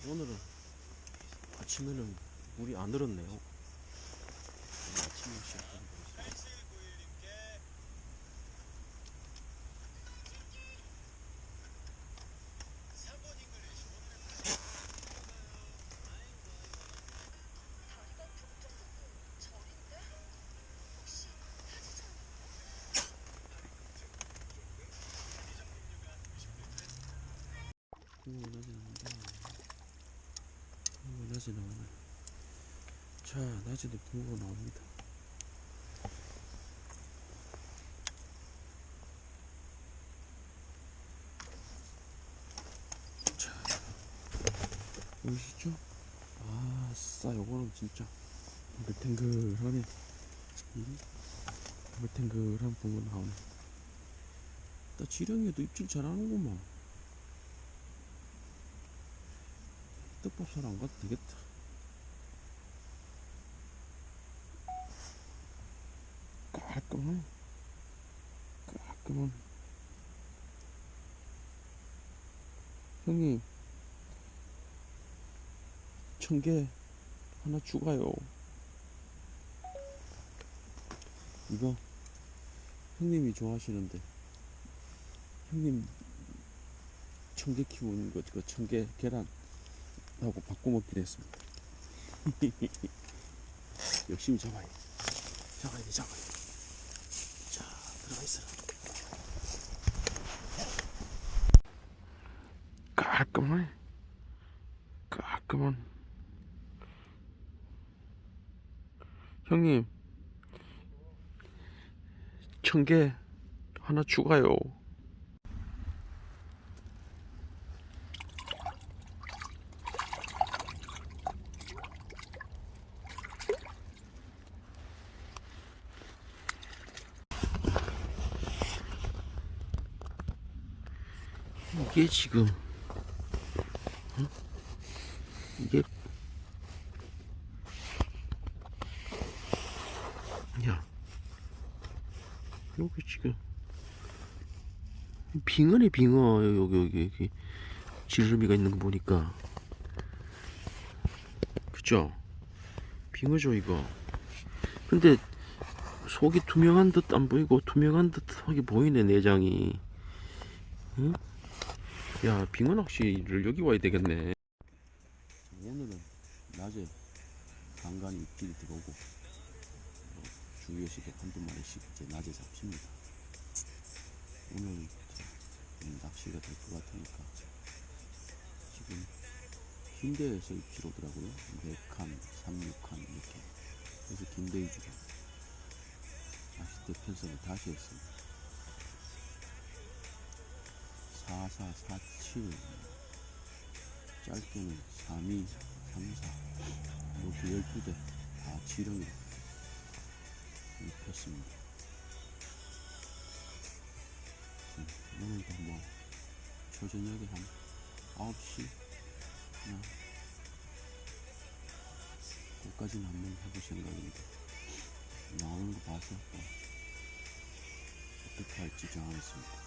오늘은 아침에는 물이 안 늘었네요. 오늘 아침에 시작하는 거였습니다. 낮에 나온다. 낮에 나오네. 자, 낮에도 붕어가 나옵니다. 자, 보이시죠? 아싸, 요거는 진짜 탱글탱글하네. 탱글탱글한 붕어 나오네. 나 지렁이도 입질 잘하는구만. 떡밥 사러 안 가도 되겠다. 깔끔한 형님, 청개 하나 추가요. 이거 형님이 좋아하시는데, 형님 청개 키우는 거, 그 청개 계란하고 바꿔 먹기로 했습니다. 열심히 잡아야 돼. 자, 들어가 있어라. 깔끔한 형님, 청개 하나 추가요. 이게 지금 이게 야, 여기 지금 빙어네, 빙어. 여기 지르미가 있는 거 보니까, 그죠? 빙어죠 이거. 근데 속이 투명한 듯 안 보이고 투명한 듯하게 보이네, 내장이. 응? 야, 빙어 낚시를 여기 와야 되겠네. 오늘은 낮에 간간히 입질이 들어오고, 주위에서도 한두 마리씩 이제 낮에 잡힙니다. 오늘 낚시가 될 것 같으니까 지금 흰대에서 입질 오더라고요. 4칸, 3, 6칸 이렇게. 그래서 긴대 위주로 낚싯대 편성을 다시 했습니다. 4, 4, 4, 7, 짧게는 3, 2, 3, 4 이렇게 12대 다 지렁이로 입혔습니다. 오늘도 뭐 초저녁에 한 9시 그냥 끝까지는 한번 해볼 생각입니다. 나오는 거 봐서 또 어떻게 할지 정하겠습니다.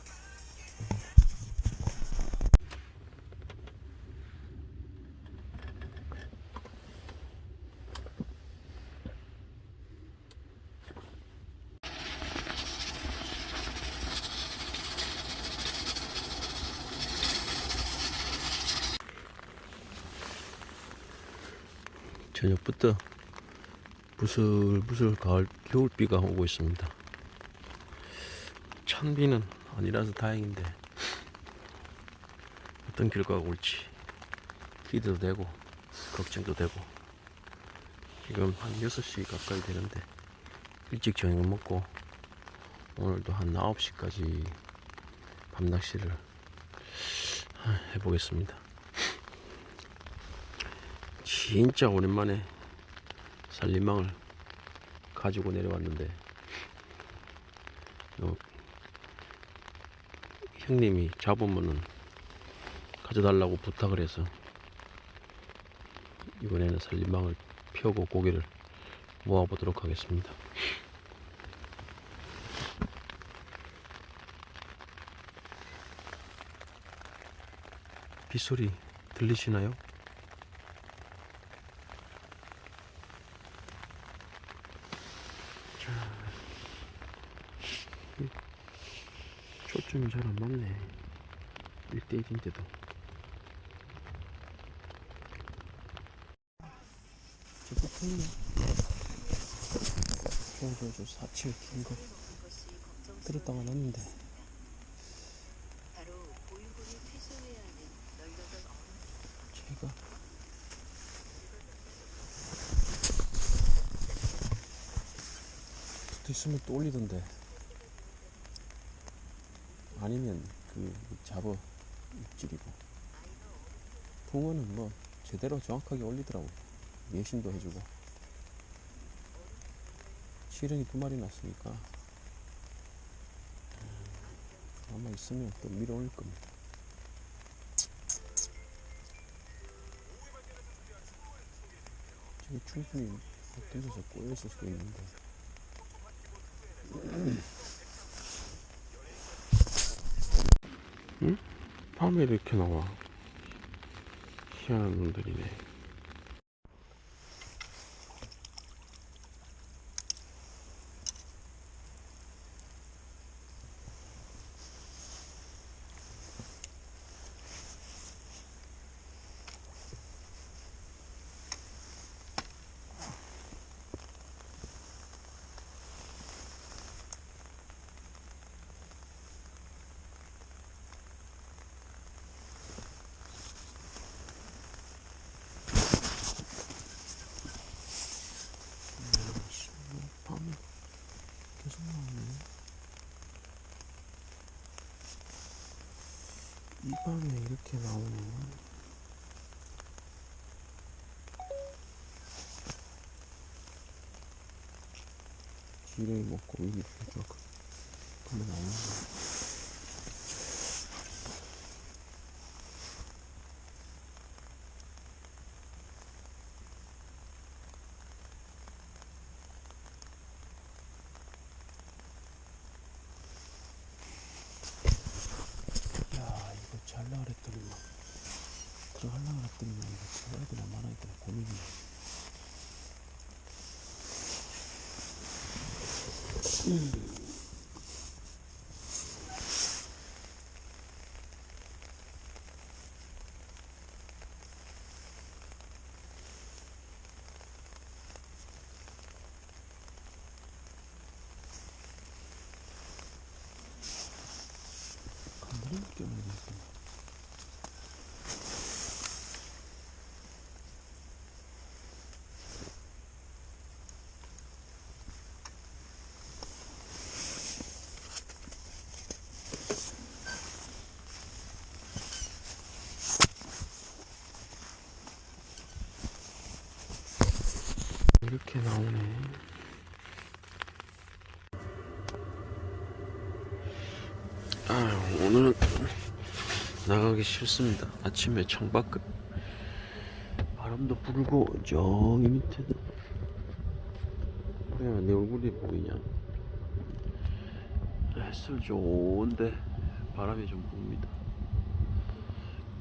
저녁부터 부슬부슬 겨울비가 오고 있습니다. 찬비는 아니라서 다행인데 어떤 결과가 올지 기대도 되고 걱정도 되고. 지금 한 6시 가까이 되는데 일찍 저녁 먹고 오늘도 한 9시까지 밤낚시를 해보겠습니다. 진짜 오랜만에 살림망을 가지고 내려왔는데, 형님이 잡으면은 가져달라고 부탁을 해서 이번에는 살림망을 펴고 고기를 모아보도록 하겠습니다. 빗소리 들리시나요? 초점이 잘 안 맞네. 1대1인데도. 저 붙어있네. 저 4칠 긴 거 들었다가 놨는데. 제가 붙어있으면 또 올리던데. 아니면 그 잡어 입질이고. 붕어는 뭐 제대로 정확하게 올리더라고. 예신도 해주고. 시ren이 2마리 났으니까 아마 있으면 또 밀어 올릴 겁니다. 저기 충분히 던져서 꼬여있을 수도 있는데. 응? 밤에 이렇게 나와. 희한한 놈들이네. 밤에 계속 나오네. 이 밤에 이렇게 나오네. 지렁이 먹고 이렇게 쭉 밤에 나오는 거야. 야, 이거 잘라 그랬더니 막 들어가려고 그랬더니 막 이거 들어가야 되나 말아야 되나 고민이네. 간단히 느껴야 되겠구나. 이렇게 나오네. 아유, 오늘은 나가기 싫습니다. 아침에 창밖 바람도 불고 저기 밑에도 그냥 내 얼굴이 보이냐. 햇살 좋은데 바람이 좀 붑니다.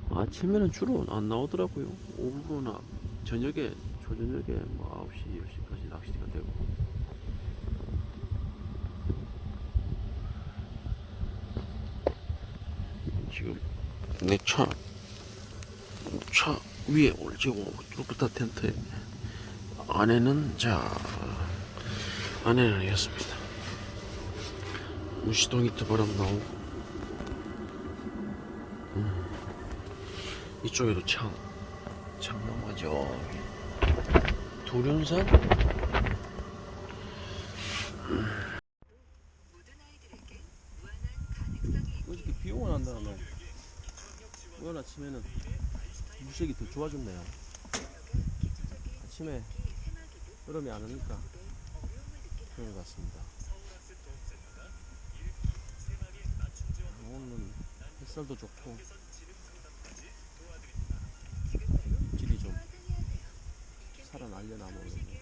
아침에는 주로 안 나오더라고요. 오후나 저녁에 초저녁에 뭐 9시 10시까지 낚시가 되고. 지금 내 차 위에 올지고 뚜루프타 텐트에 안에는 안에는 이렇습니다. 무시동 히트 바람 나오고 이쪽에도 창 넘어져. 도륜산 어저께 비 오고 난 다음에 오늘 아침에는 물색이 더 좋아졌네요. 아침에 흐름이 안 오니까 그런 것 같습니다. 오늘은 햇살도 좋고 입질이 좀 살아날려나 모르겠네요.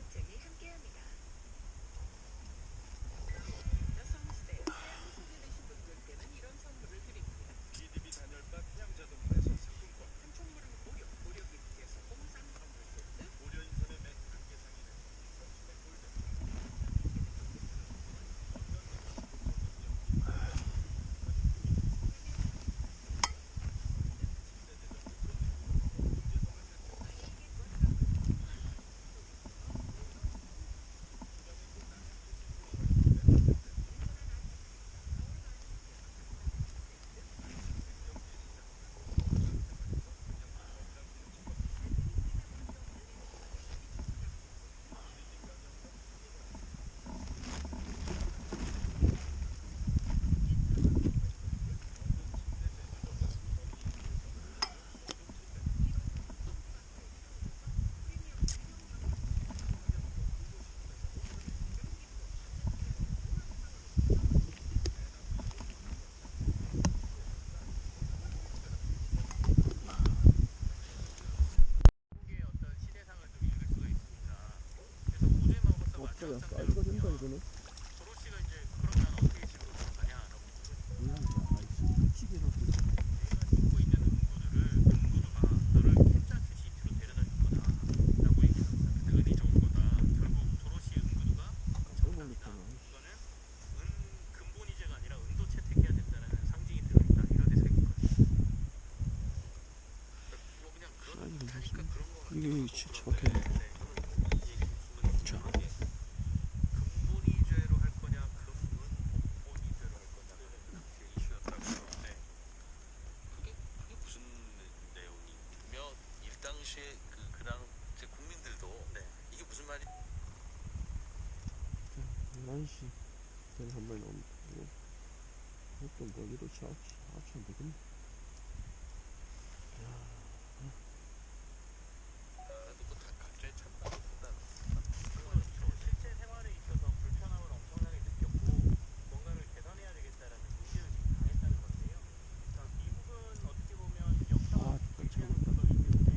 야, 까지가 된다 이거는. 도로시가 이제 그러면 어떻게 집으로 돌아가냐라고 뭐야 이거. 아이씨 미치게라도. 내가 신고 있는 은구두가 너를 캔자스 시티로 데려다 줄 거다라고 얘기했습니다. 근데 은이 좋은 거다. 결국 도로시 은구두가 정답이다. 이거는 은 근본이제가 아니라 은도 채택해야 된다는 상징이 들어있다. 이런 데서 얘기했거든요. 뭐 그냥 그렇다니까 그런 거 같아요. 이게 진짜 박혀. 자, 근본이죄로 할 거냐, 근본이죄로 할 거냐, 그 이슈였다고요. 네. 그게 무슨 내용이며 이 당시에 그당 제 국민들도 네. 이게 무슨 말이 11시 전에 한 마리 나옵니다. 또 멀리도 아치 안 되겠네. 나라도 각자의 찬바람 보다 실제 생활에 있어서 불편함을 엄청나게 느꼈고 뭔가를 개선해야 되겠다라는 의지의식이 강했다는 건데요. 그러니까 미국은 어떻게 보면 역사가 존재하는 국가이기 때문에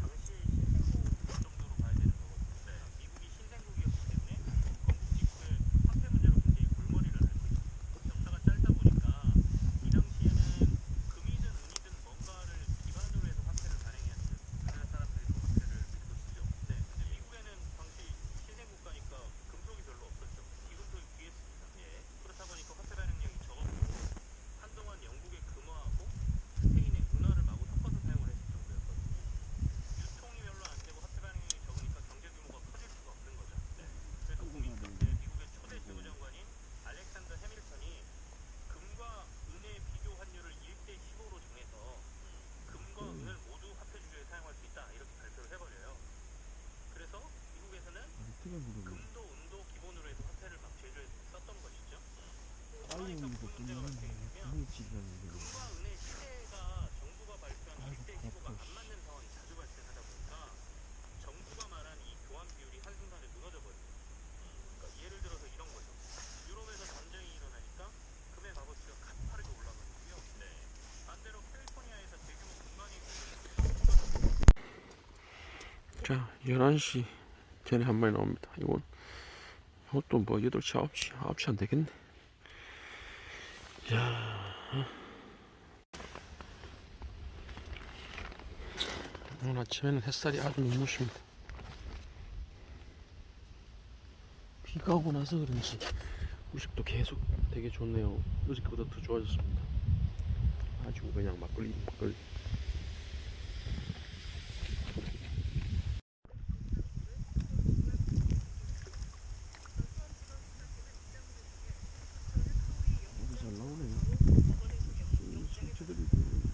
당시의 신생국 정도로 봐야 되는 거거든요. 네. 미국이 신생국이었기 때문에 건국 직후에 화폐 문제로 굉장히 골머리를 앓고 있었어요. 역사가 짧다 보니까 이 당시에는 금이든 은이든 뭔가를 기반으로 해서 화폐를 발행해야 되는 우리나라 사람들이 그 화폐를 믿고 쓰죠. 네. 근데 미국에는 당시 신생국가니까 금속이 별로 없었죠. 기금속이 귀했습니다. 예. 그렇다 보니까 화폐 발행량이 적었고 한동안 영국의 금화하고 스페인의 은화를 마구 섞어서 사용을 했을 정도였거든요. 유통이 별로 안 되고 화폐 발행량이 적으니까 경제 규모가 커질 수가 없는 거죠. 네. 그래서 미국의 초대 재무장관인 알렉산더 해밀턴이 금과 은의 비교 환율을 1대 15로 정해서 금과 은을 모두 화폐 주조에 사용할 수 있다 이렇게 발표를 해버려요. 그래서 미국에서는 금도 은도 기본으로 해서 화폐를 막 제조해서 썼던 것이죠. 그러니까 무슨 문제가 발생했냐면 금과 은의 시세가 정부가 발표한 1대 15가 안 맞는 상황이 자주 발생하다 보니까 정부가 말한 이 교환 비율이 한순간에 무너져 버려요. 그러니까 예를 들어서 이런 거죠. 유럽에서 전쟁이 일어나니까 금의 값어치가 가파르게 올라가고요. 네. 반대로 캘리포니아에서 대규모 금광이 자, 11시 전에 한 마리 나옵니다. 이것도 뭐 8시, 9시 안 되겠네. 야, 오늘 아침에는 햇살이 아주 눈부십니다. 비가 오고 나서 그런지 우식도 계속 되게 좋네요. 어저께보다 더 좋아졌습니다. 아주 그냥 막걸리. 잘 나오네. 상처들이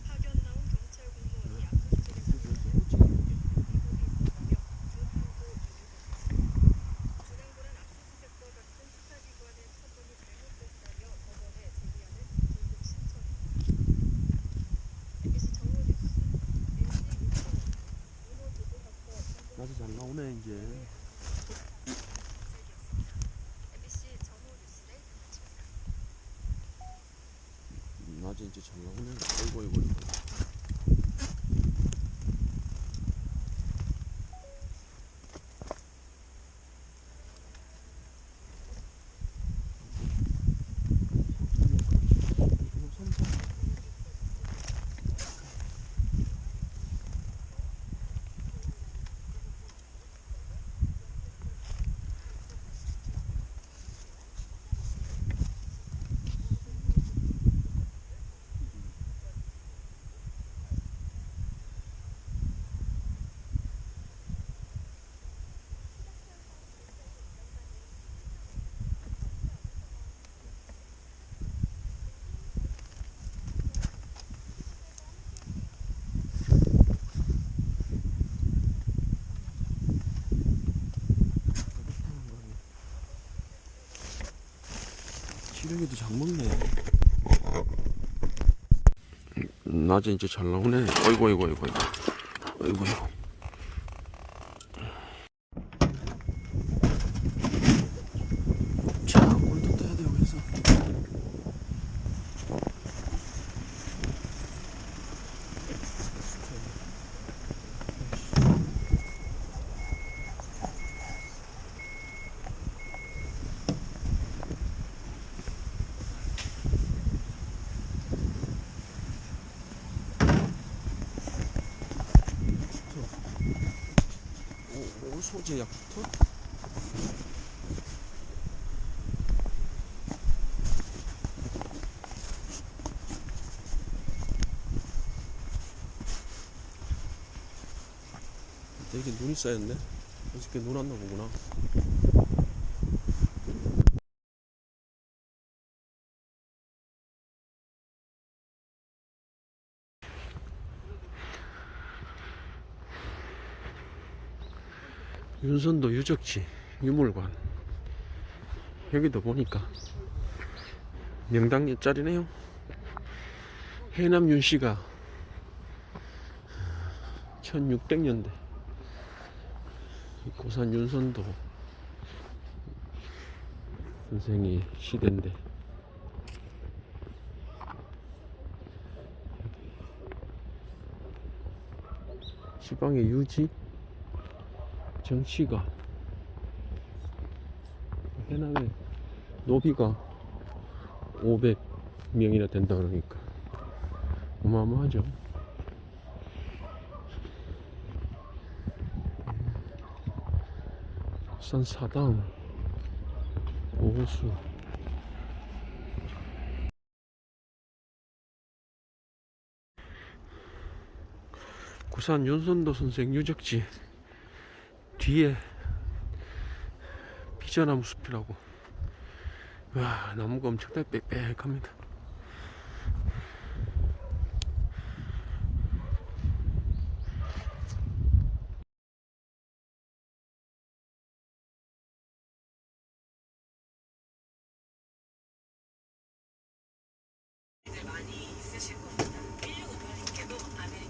파견 나온 경찰 공무원이 압수수색을 중단고란 압수수색과 같은 수사기관의 처분이 잘못됐다며 법원에 제기하는 긴급 신청입니다. MBC 정오 뉴스 NC 윤정원, 문호도고학과 나도 잘 나오네 이제. MBC 정오 뉴스를 마칩니다. 낮에 이제 잘 나오네. 어이구. 시래기도 잘 먹네. 낮에 이제 잘 나오네. 어이구. 자, 물도 떠야 돼요. 그래서 소제약부터 되게 눈이 쌓였네. 어저께 눈 왔나 보구나. 윤선도 유적지 유물관, 여기도 보니까 명당 옛자리네요. 해남 윤씨가 1600년대 고산 윤선도 선생의 시대인데, 지방의 유지 정치가, 해남의 노비가 500명이나 된다 그러니까 어마어마하죠. 산 사당 보호수, 구산 윤선도 선생 유적지 뒤에 비자나무 숲이라고. 와, 나무가 엄청나게 빽빽합니다.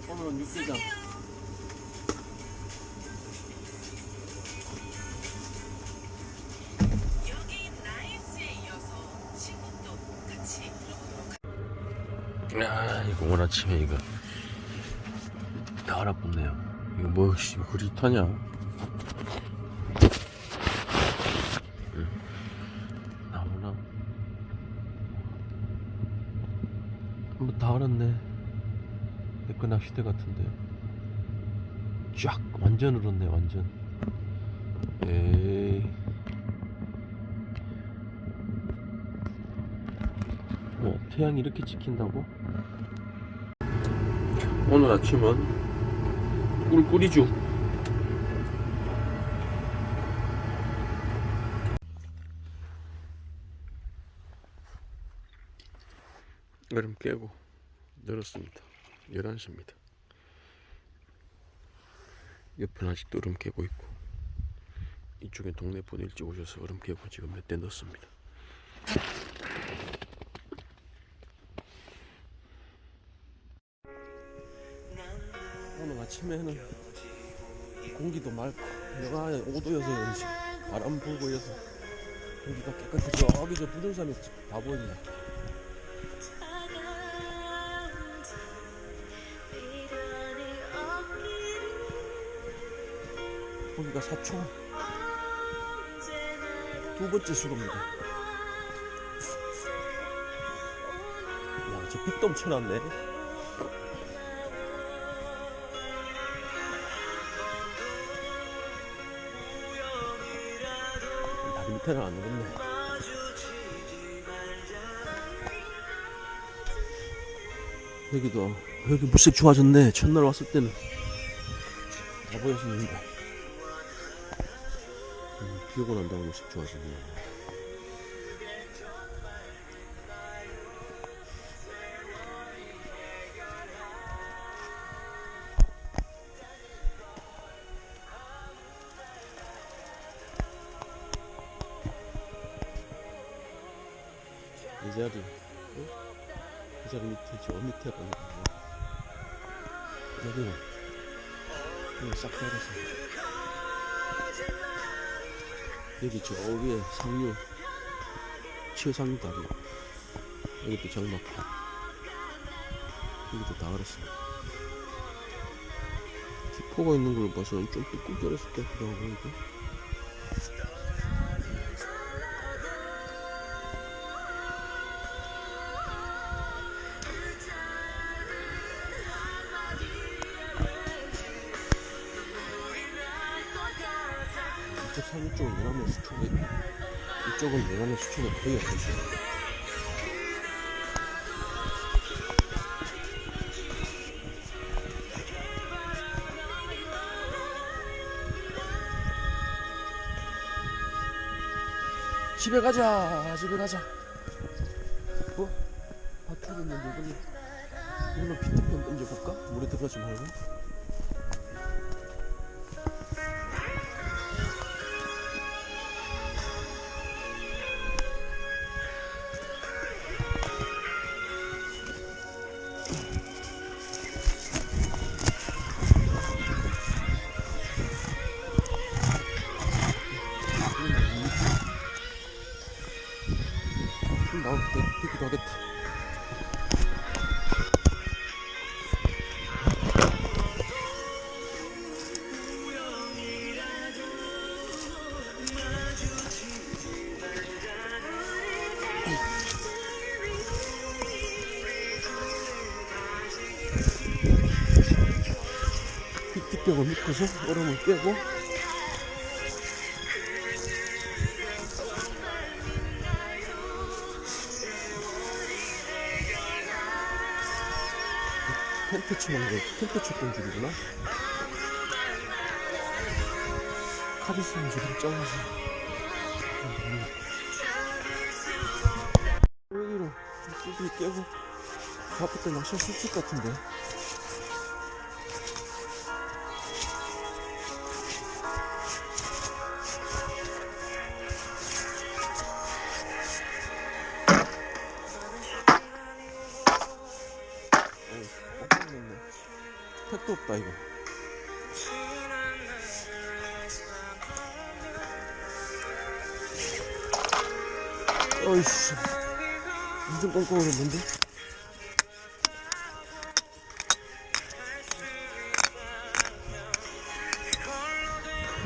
오늘은 육개장. 야, 이거 오늘 아침에 이거 다 알아봤네요. 이거 뭐 흐릿하냐? 나무나 뭐 다 알았네. 내거 낚시대 같은데 쫙 완전 흐렸네. 완전. 에이, 뭐 태양이 이렇게 찍힌다고? 오늘 아침은 꿀꿀이죽. 얼음 깨고 열었습니다. 11시입니다. 옆은 아직도 얼음 깨고 있고, 이쪽엔 동네 분 일찍 오셔서 얼음 깨고 지금 몇 대 넣었습니다. 오늘 아침에는 공기도 맑고 영하 5도여서 그런지 바람 불고 해서 공기가 깨끗해져. 저기 저 부등산이 다 보인다. 거기가 사촌 두 번째 수로입니다. 야, 저 빛도 엄청났네. 다리 밑에는 안 오겠네. 여기 물색 좋아졌네. 첫날 왔을 때는 다 보였었는데 비 오고 난 다음에 물색 좋아졌네. 이 자리, 이 자리 밑에 저 밑에 보면 여기는 싹 달아서, 여기 저 위에 상류, 최상류 다리, 여기도 장막판, 여기도 다 알았습니다. 기포가 있는 걸 봐서는 좀 뚜껑 떨었을 것 같기도 하고. 이거 이쪽 산 이쪽은 연안의 수초가 있고 이쪽은 연안의 수초가 거의 없죠. 집에 가자. 집에 가자. 뭐? 밭에 있는 이걸로 비트펜 던져볼까? 물에 들어가지 말고. 나올 때 되기도 하겠다. 빗대벽을 묶어서 얼음을 빼고 텐트 치는 거, 텐트 쳤던 줄이구나. 카드스는 저렇게 잘라서 여기로 뚜들이 깨고 바쁠 때 낚시할 수 있을 것 같은데. 택도 없다 이거. 어이씨 완전 깜깜했는데.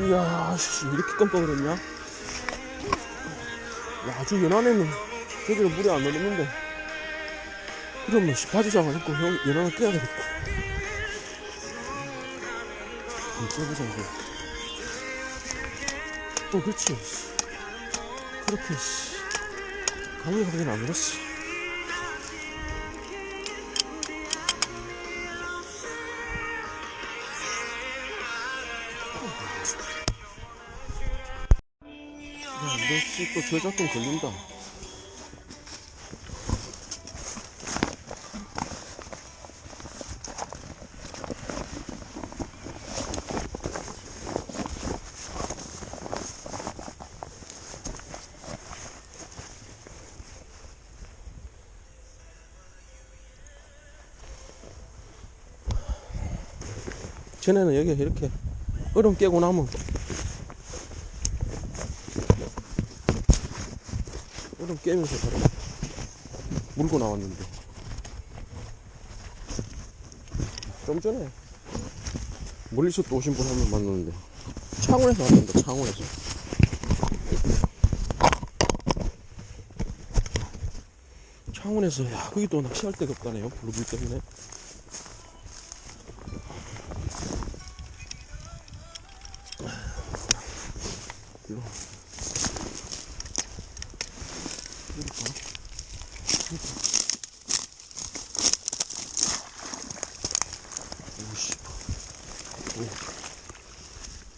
이야 씨 이렇게 깜깜했냐. 야 아주 연안에는 저기는 물이 안 넣었는데. 그러면 바지 잡아놓고 형 연안을 깨야 되겠다. 깨보자 이거. 그렇지. 그렇게 강력하게는 안 늘었어. 야 너씨 또 저작권 걸린다. 전에는 여기 이렇게 얼음 깨고 나면 얼음 깨면서 바로 물고 나왔는데 좀 전에 멀리서 또 오신 분 한 명 만났는데 창원에서 왔습니다. 창원에서. 창원에서 야 거기 또 낚시할 데가 없다네요. 블루불 때문에. 이거 오씨 오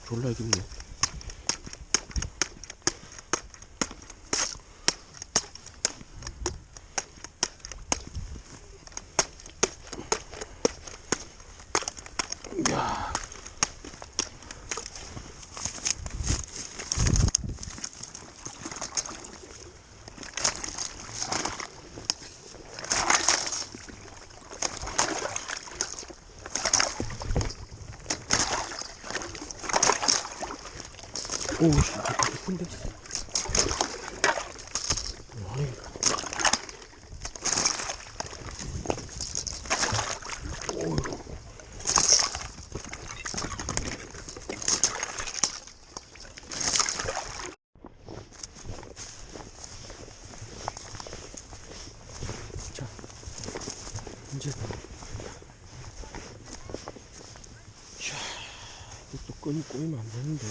졸라 이겼네. 이야 오우씨 깊은데. 아니 오우 자 이제 이야 이거 또 끈이 꼬이면 안 되는데.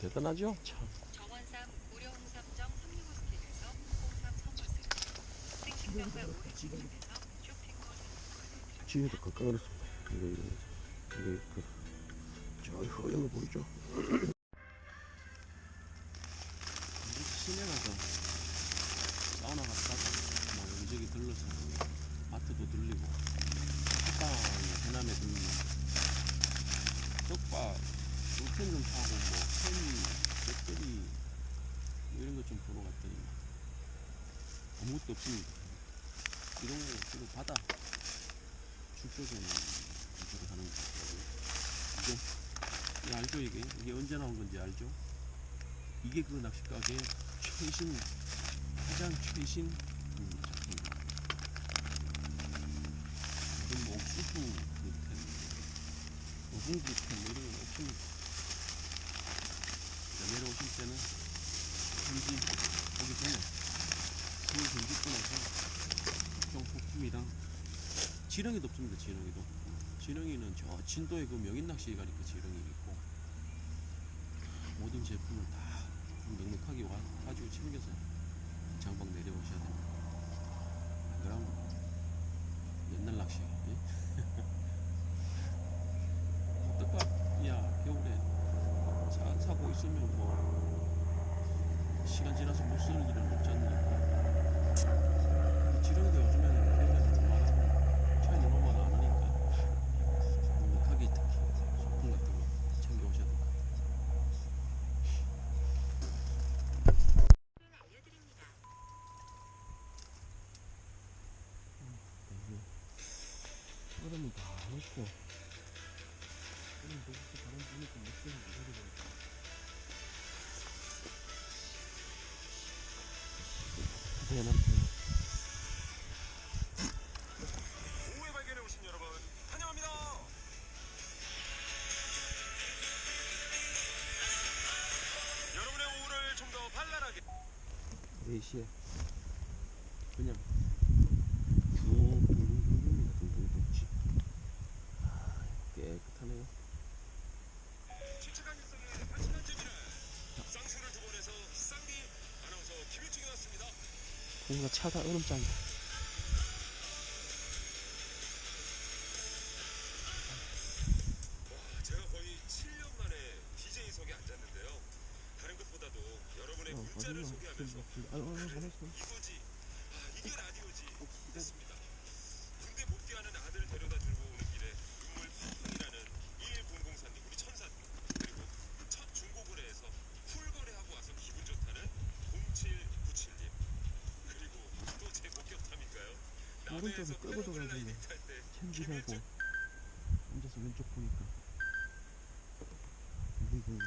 대단하죠? 참. 정원삼 무료홍삼정 365스킬에서 03 선물세 생식당과 우리치킨에서 쇼핑몰 이용권을 뒤에도 가까이 그렇습니다. 이게 저 허연 거 보이죠? 시내 가서 사우나 갔다가 뭐 여기저기 들러서 마트도 들리고 식당에 해남에 들리고 떡밥 물캔 좀 사고 뭐캔 배터리 이런 것 좀 보러 갔더니 아무것도 없습니다. 이 동네 주로 바다 축소되는 곳으로 가는 것 같더라고요. 이게 알죠? 이게 언제 나온 건지 알죠? 이게 그 낚시 가게의 가장 최신 작품입니다. 이건 뭐 옥수수 그템, 오븐구 템 이런 건 없습니다. 내려오실 때는 현지 오기 전에 손을 좀 짚고 나서 좀 소품이랑 지렁이도 없습니다. 지렁이는 저 진도에 그 명인낚시 가니까 지렁이 있고 모든 제품을 다 넉넉하게 가지고 챙겨서 장박 내려오셔야 됩니다. 안 그러면 옛날 낚시 어떨까? 야 겨울에 차 사고 있으면 뭐 시간 지나서 못 쓸 일은 없지 않느냐. 지렁이도 요즘에는 겨울에는 웬만하면 차이는 너무 안 하니까 넉넉하게 특히 소품 같은 거 챙겨오셔야 됩니다. 알려드립니다. 얼음이 다 녹고 얼음 녹고 바람 부니까 목소리 이러고 대남 오후에 발견해 오신 여러분 환영합니다. 여러분의 오후를 좀 더 발랄하게 4시에 그냥 둥둥둥둥입니다. 둥둥둥지. 깨끗하네요. 침착한 일상의 단순한 재미를 쌍수를 두 번 해서 쌍디 아나운서 김유중이 왔습니다. 뭔가 차가 얼음장이다. 와, 제가 거의 7년 만에 DJ석에 앉았는데요. 다른 것보다도 여러분의 문자를 소개하면서 이거지, 이게 라디오지 했습니다. 군대 복귀하는 아들 데려다 주고 오는 길에 눈물 펑펑이라는 2104님 우리 천사님, 그리고 첫 중고거래에서 쿨거래하고 와서 기분 좋다는 0797님, 그리고 또 제 목격담인가요? 오른쪽에 끌고 들어가길래 챔질하고 앉아서 왼쪽 보니까 둥둥둥.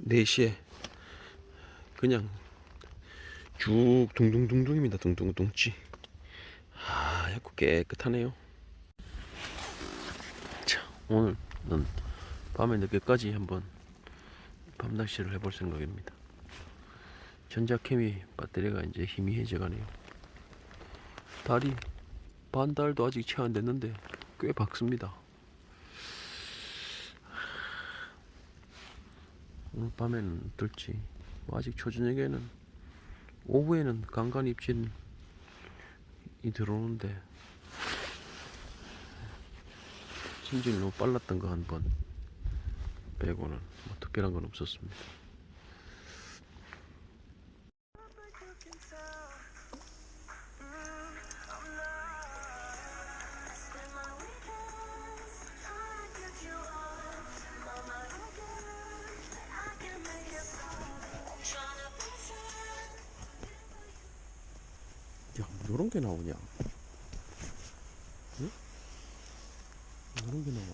4시에 그냥 쭉 둥둥둥둥입니다. 둥둥둥지. 아, 약간 깨끗하네요. 자, 오늘은 밤에 늦게까지 한번 밤낚시를 해볼 생각입니다. 전자케미 배터리가 이제 희미해져 가네요. 달이 반달도 아직 채 안 됐는데 꽤 밝습니다. 오늘 밤에는 어떨지. 아직 초저녁에는 오후에는 간간히 입질이 들어오는데 심질이 너무 빨랐던 거 한 번 빼고는 뭐 특별한 건 없었습니다. 야, 뭐 요런 게 나오냐? 응? 요런 게 나와.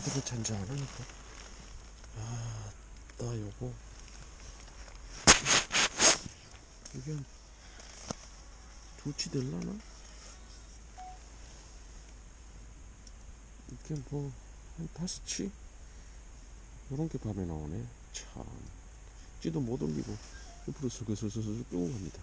근데 잔잔하니까. 아, 나 요거. 이게 한 2치 될라나? 이게 뭐, 한 5치? 요런 게 밤에 나오네. 참. 찌도 못 올리고, 옆으로 슬슬슬슬 끌고 갑니다.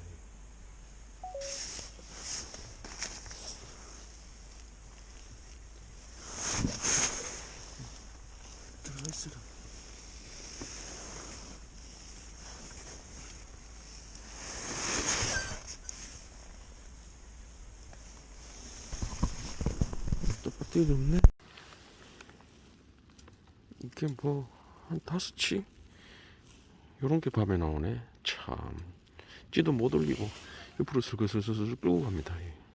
띠도 없네. 이게 뭐 한 5치 요런 게 밤에 나오네. 참 찌도 못 올리고 옆으로 슬슬슬슬 끌고 갑니다.